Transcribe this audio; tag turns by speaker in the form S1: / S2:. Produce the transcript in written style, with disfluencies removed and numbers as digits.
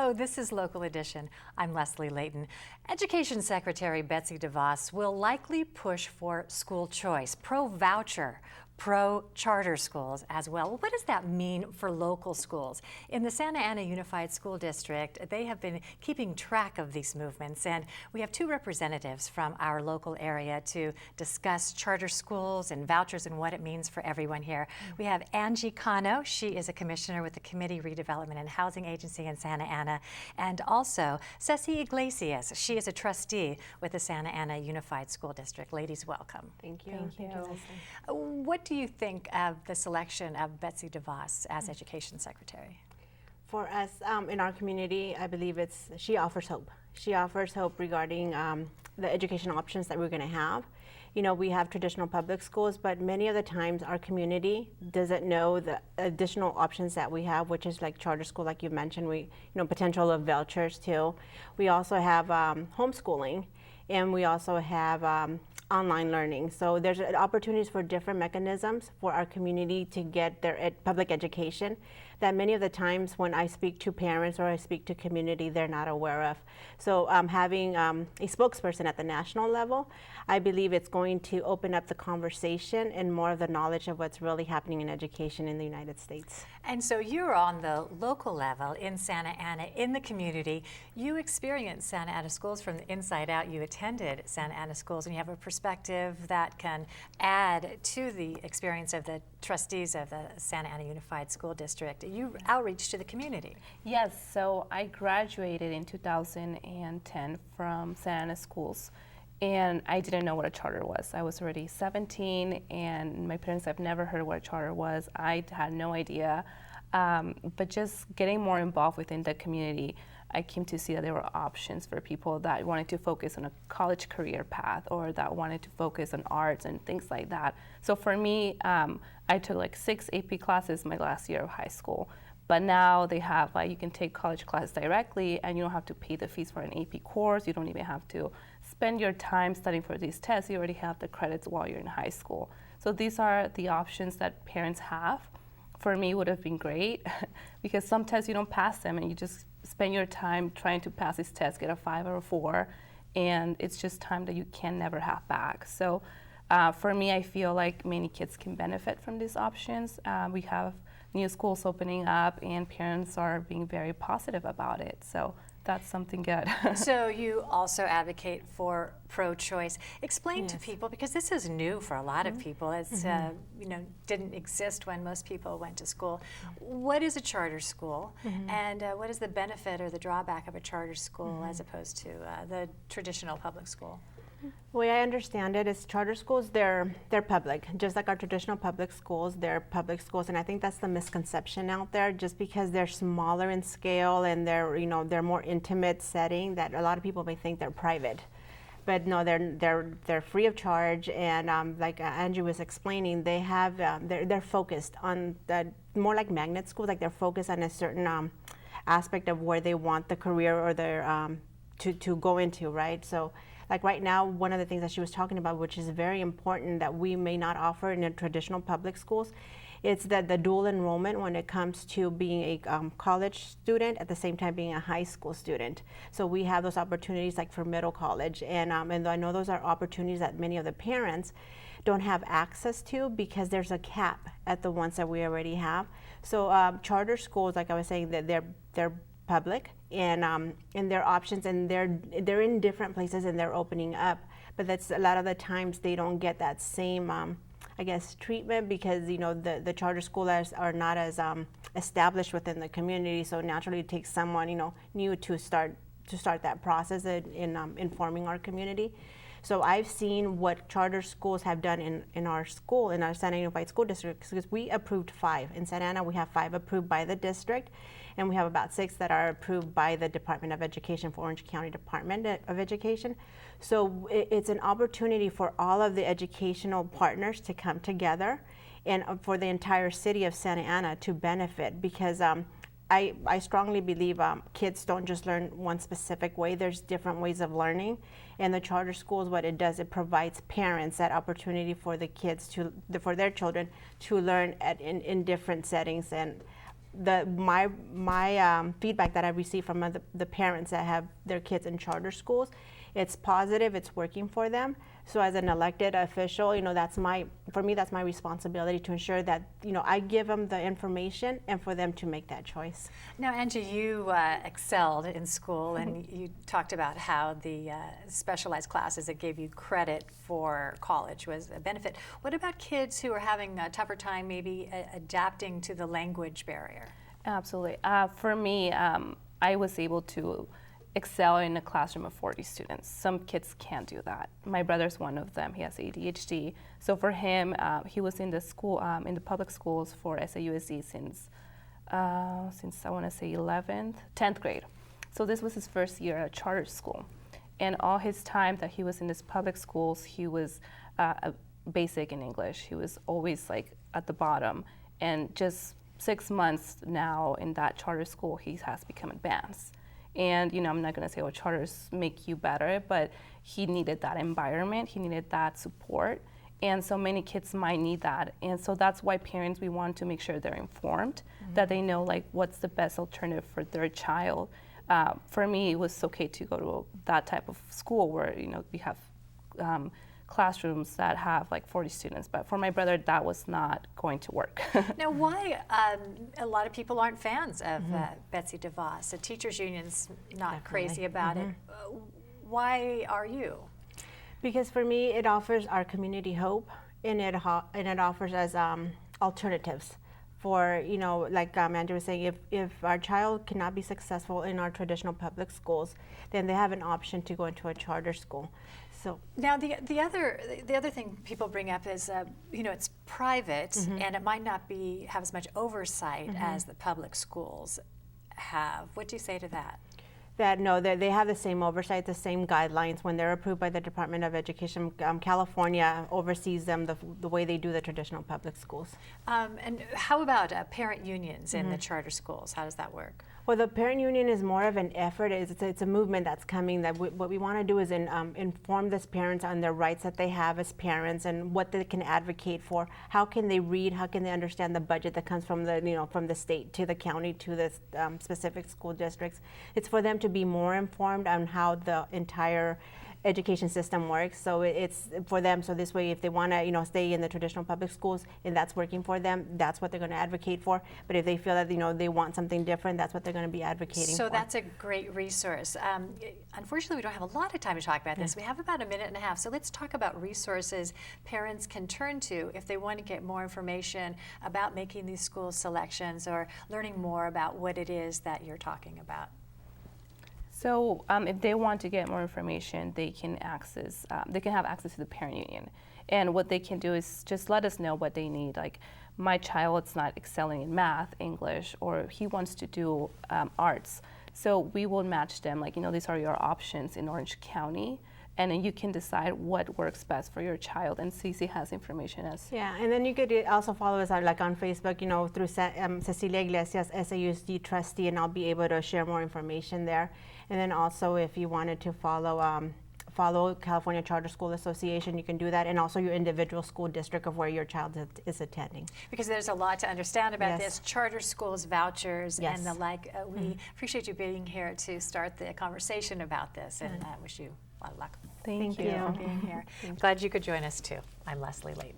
S1: Hello, this is Local Edition. I'm Leslie Leyton. Education Secretary Betsy DeVos will likely push for school choice, pro-voucher, pro-charter schools as well. What does that mean for local schools? In the Santa Ana Unified School District, they have been keeping track of these movements, and we have two representatives from our local area to discuss charter schools and vouchers and what it means for everyone here. We have Angie Cano. She is a commissioner with the Committee Redevelopment and Housing Agency in Santa Ana, and also Ceci Iglesias. She is a trustee with the Santa Ana Unified School District. Ladies, welcome.
S2: Thank you.
S3: Thank you.
S1: What do you think of the selection of Betsy DeVos as Education Secretary?
S2: For us in our community, I believe she offers hope. She offers hope regarding the education options that we're going to have. You know, we have traditional public schools, but many of the times our community doesn't know the additional options that we have, which is like charter school, like you mentioned, potential of vouchers too. We also have homeschooling, and we also have online learning. So there's opportunities for different mechanisms for our community to get their public education that many of the times when I speak to parents or I speak to community, they're not aware of. So having a spokesperson at the national level, I believe it's going to open up the conversation and more of the knowledge of what's really happening in education in the United States.
S1: And so you're on the local level in Santa Ana, in the community. You experienced Santa Ana schools from the inside out. You attended Santa Ana schools, and you have a perspective that can add to the experience of the trustees of the Santa Ana Unified School District. You outreach to the community.
S3: Yes, so I graduated in 2010 from Santa Ana schools, and I didn't know what a charter was. I was already 17, and my parents have never heard what a charter was. I had no idea, but just getting more involved within the community, I came to see that there were options for people that wanted to focus on a college career path or that wanted to focus on arts and things like that. So for me, I took like 6 AP classes my last year of high school. But now they have, like, you can take college classes directly and you don't have to pay the fees for an AP course. You don't even have to spend your time studying for these tests. You already have the credits while you're in high school. So these are the options that parents have. For me, would have been great because some tests you don't pass them and you just spend your time trying to pass these tests, get a 5 or a 4, and it's just time that you can never have back. So for me, I feel like many kids can benefit from these options. We have new schools opening up and parents are being very positive about it. So that's something good.
S1: So you also advocate for pro-choice. Explain to people, because this is new for a lot of people. It's didn't exist when most people went to school. What is a charter school, and what is the benefit or the drawback of a charter school as opposed to the traditional public school?
S2: The way I understand it is charter schools, they're public. Just like our traditional public schools, they're public schools, and I think that's the misconception out there. Just because they're smaller in scale and they're more intimate setting, that a lot of people may think they're private. But no, they're free of charge, and like Angie was explaining, they have they're focused on more like magnet schools, like they're focused on a certain aspect of where they want the career or their to go into, right? So. Like right now, one of the things that she was talking about, which is very important that we may not offer in the traditional public schools, it's that the dual enrollment when it comes to being a college student at the same time being a high school student. So we have those opportunities like for middle college, and I know those are opportunities that many of the parents don't have access to because there's a cap at the ones that we already have. So charter schools, like I was saying, that they're public and their options, and they're in different places and they're opening up, but that's a lot of the times they don't get that same I guess treatment because the charter schools are not as established within the community, so naturally it takes someone new to start that process in informing our community. So I've seen what charter schools have done in our school, in our Santa Ana Unified School District, because we approved 5. In Santa Ana, we have 5 approved by the district, and we have about 6 that are approved by the Department of Education, for Orange County Department of Education. So it's an opportunity for all of the educational partners to come together and for the entire city of Santa Ana to benefit, because I strongly believe kids don't just learn one specific way. There's different ways of learning. And the charter schools, what it does, it provides parents that opportunity for the kids for their children to learn in different settings. And my feedback that I received from the parents that have their kids in charter schools, it's positive, it's working for them. So as an elected official, you know, for me, that's my responsibility to ensure that, you know, I give them the information and for them to make that choice.
S1: Now, Angie, you excelled in school, and you talked about how the specialized classes that gave you credit for college was a benefit. What about kids who are having a tougher time maybe adapting to the language barrier?
S3: Absolutely. For me, I was able to excel in a classroom of 40 students. Some kids can't do that. My brother's one of them. He has ADHD. So for him, he was in the school, in the public schools for SAUSD since I want to say 10th grade. So this was his first year at charter school. And all his time that he was in this public schools, he was basic in English. He was always like at the bottom. And just 6 months now in that charter school, he has become advanced. And, you know, I'm not going to say, oh, charters make you better, but he needed that environment. He needed that support. And so many kids might need that. And so that's why parents, we want to make sure they're informed, that they know, like, what's the best alternative for their child. For me, it was okay to go to that type of school where, you know, we have classrooms that have like 40 students, but for my brother that was not going to work.
S1: Now, why a lot of people aren't fans of Betsy DeVos? The teachers union's not crazy about it. Why are you?
S2: Because for me, it offers our community hope, and it offers us alternatives. For, you know, like Andrew was saying, if our child cannot be successful in our traditional public schools, then they have an option to go into a charter school. So
S1: now the other thing people bring up is, you know, it's private and it might not have as much oversight as the public schools have. What do you say to that?
S2: That no, they have the same oversight, the same guidelines when they're approved by the Department of Education. California oversees them the way they do the traditional public schools.
S1: And how about parent unions in the charter schools? How does that work?
S2: Well, the parent union is more of an effort. It's a movement that's coming. That what we want to do is inform these parents on their rights that they have as parents and what they can advocate for. How can they read? How can they understand the budget that comes from from the state to the county to the specific school districts? It's for them to be more informed on how the entire education system works. So it's for them. So this way, if they want to, stay in the traditional public schools and that's working for them, that's what they're going to advocate for. But if they feel that, they want something different, that's what they're going to be advocating for.
S1: So that's a great resource. Unfortunately, we don't have a lot of time to talk about this. We have about a minute and a half. So let's talk about resources parents can turn to if they want to get more information about making these school selections or learning more about what it is that you're talking about.
S3: So if they want to get more information, they can have access to the parent union. And what they can do is just let us know what they need. Like, my child's not excelling in math, English, or he wants to do arts. So we will match them, like, these are your options in Orange County. And then you can decide what works best for your child. And Ceci has information as.
S2: Yeah, and then you could also follow us on Facebook, through Ceci Iglesias SAUSD trustee, and I'll be able to share more information there. And then also, if you wanted to follow California Charter School Association, you can do that, and also your individual school district of where your child is attending.
S1: Because there's a lot to understand about this, charter schools, vouchers, and the like. We appreciate you being here to start the conversation about this, and I wish you a lot of luck.
S3: Thank you
S1: for being here. Glad you could join us too. I'm Leslie Leyton.